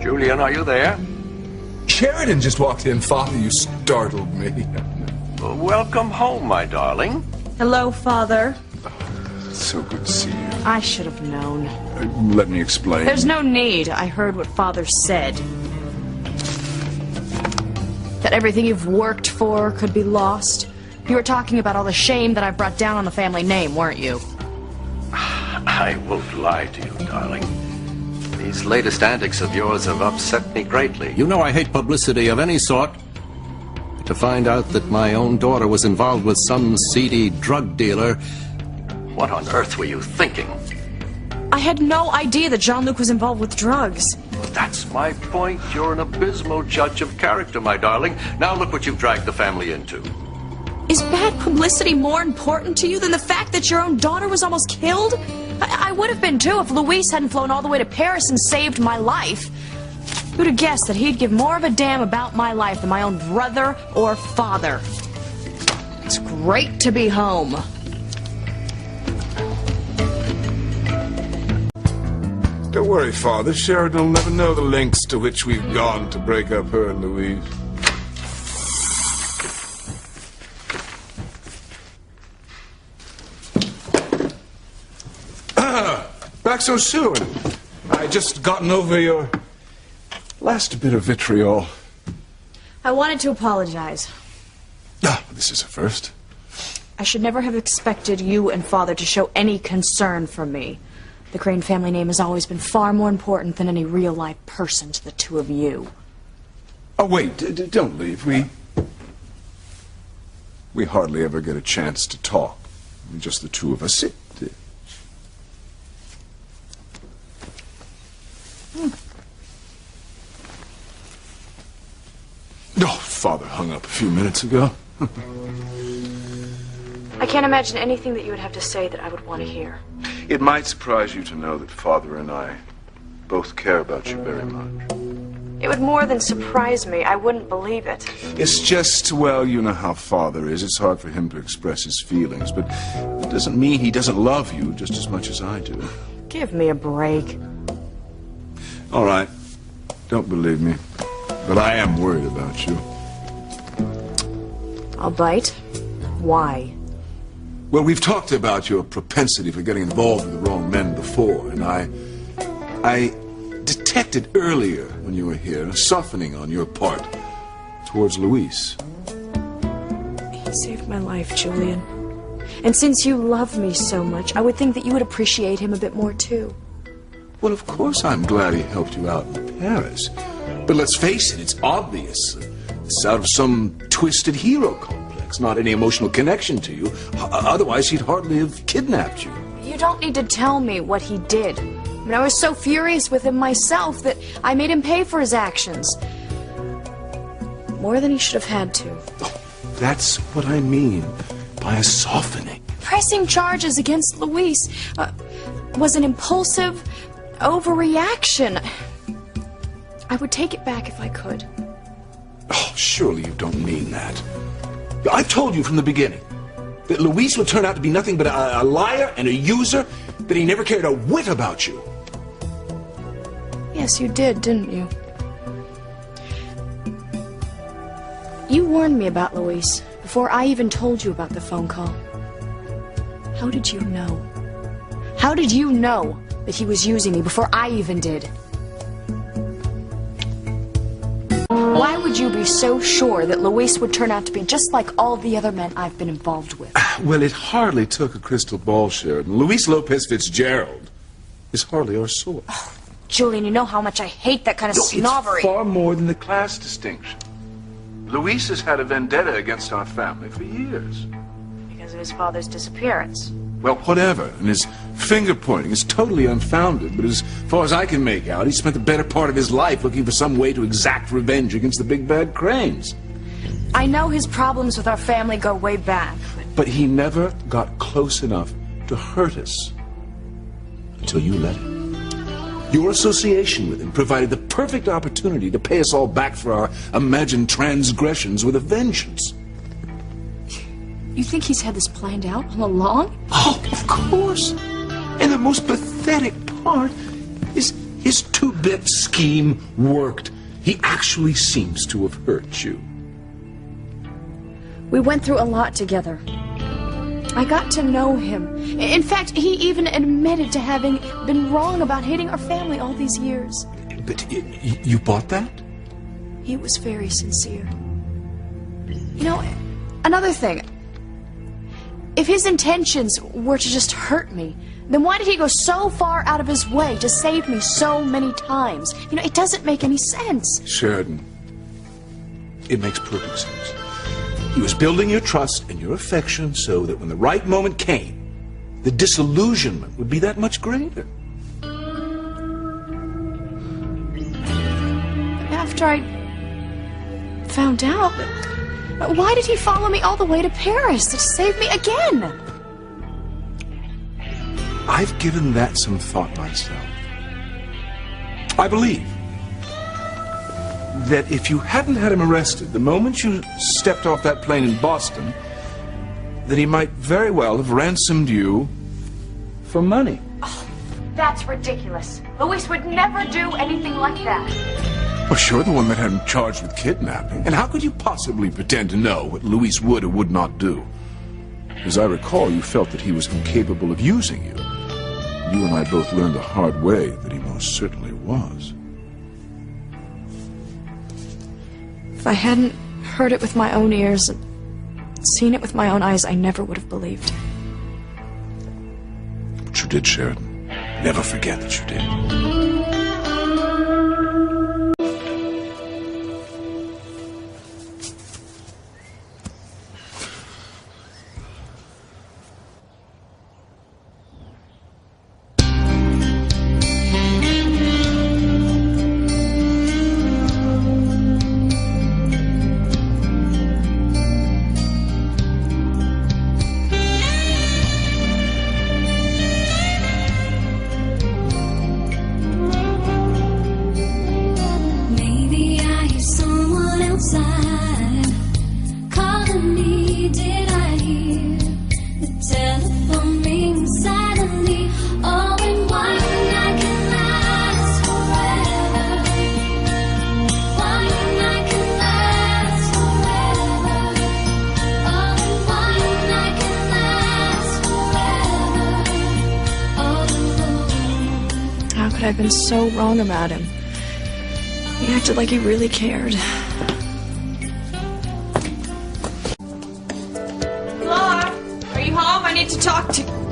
Julian, are you there? Sheridan just walked in. Father, you startled me. Welcome home, my darling. Hello, Father. So good to see you. I should have known. Let me explain. There's no need. I heard what Father said. That everything you've worked for could be lost. You were talking about all the shame that I brought down on the family name, weren't you? I won't lie to you, darling. These latest antics of yours have upset me greatly. You know I hate publicity of any sort. To find out that my own daughter was involved with some seedy drug dealer... What on earth were you thinking? I had no idea that Jean-Luc was involved with drugs. That's my point. You're an abysmal judge of character, my darling. Now look what you've dragged the family into. Is bad publicity more important to you than the fact that your own daughter was almost killed? I would have been too if Luis hadn't flown all the way to Paris and saved my life. Who'd have guessed that he'd give more of a damn about my life than my own brother or father? It's great to be home. Don't worry, Father. Sheridan will never know the lengths to which we've gone to break up her and Louise. Back so soon. I just gotten over your last bit of vitriol. I wanted to apologize. Ah, this is a first. I should never have expected you and Father to show any concern for me. The Crane family name has always been far more important than any real-life person to the two of you. Oh, wait, don't leave. We hardly ever get a chance to talk. Just the two of us. Sit. Oh, Father hung up a few minutes ago. I can't imagine anything that you would have to say that I would want to hear. It might surprise you to know that Father and I both care about you very much. It would more than surprise me. I wouldn't believe it. It's just, well, you know how Father is. It's hard for him to express his feelings, but it doesn't mean he doesn't love you just as much as I do. Give me a break. All right. Don't believe me, but I am worried about you. I'll bite. Why? Well, we've talked about your propensity for getting involved with the wrong men before, and I detected earlier when you were here a softening on your part towards Luis. He saved my life, Julian. And since you love me so much, I would think that you would appreciate him a bit more, too. Well, of course I'm glad he helped you out in Paris. But let's face it, it's obvious. It's out of some twisted hero complex, not any emotional connection to you. Otherwise, he'd hardly have kidnapped you. You don't need to tell me what he did. I mean, I was so furious with him myself that I made him pay for his actions. More than he should have had to. Oh, that's what I mean by a softening. Pressing charges against Luis was an impulsive overreaction. I would take it back if I could. Oh, surely you don't mean that. I've told you from the beginning that Luis would turn out to be nothing but a liar and a user, that he never cared a whit about you. Yes, you did, didn't you? You warned me about Luis before I even told you about the phone call. How did you know? How did you know that he was using me before I even did? Why would you be so sure that Luis would turn out to be just like all the other men I've been involved with? Well, it hardly took a crystal ball, Sheridan. Luis Lopez Fitzgerald is hardly our sort. Oh, Julian, you know how much I hate that kind of snobbery. It's far more than the class distinction. Luis has had a vendetta against our family for years. Because of his father's disappearance. Well, whatever. And his finger-pointing is totally unfounded, but as far as I can make out, he spent the better part of his life looking for some way to exact revenge against the big bad Cranes. I know his problems with our family go way back. But he never got close enough to hurt us until you let him. Your association with him provided the perfect opportunity to pay us all back for our imagined transgressions with a vengeance. You think he's had this planned out all along? Oh, of course. And the most pathetic part is His two-bit scheme worked. He actually seems to have hurt you. We went through a lot together. I got to know him. In fact, he even admitted to having been wrong about hating our family all these years. But you bought that? He was very sincere. You know, another thing. If his intentions were to just hurt me, then why did he go so far out of his way to save me so many times? You know, it doesn't make any sense. Sheridan, it makes perfect sense. He was building your trust and your affection so that when the right moment came, the disillusionment would be that much greater. After I found out, why did he follow me all the way to Paris to save me again? I've given that some thought myself. I believe that if you hadn't had him arrested the moment you stepped off that plane in Boston, that he might very well have ransomed you for money. Oh, that's ridiculous. Luis would never do anything like that. Well, you're the one that had him charged with kidnapping. And how could you possibly pretend to know what Luis would or would not do? As I recall, you felt that he was incapable of using you. You and I both learned the hard way that he most certainly was. If I hadn't heard it with my own ears and seen it with my own eyes, I never would have believed. But you did, Sheridan. Never forget that you did. I've been so wrong about him. He acted like he really cared. Laura, are you home? I need to talk to you.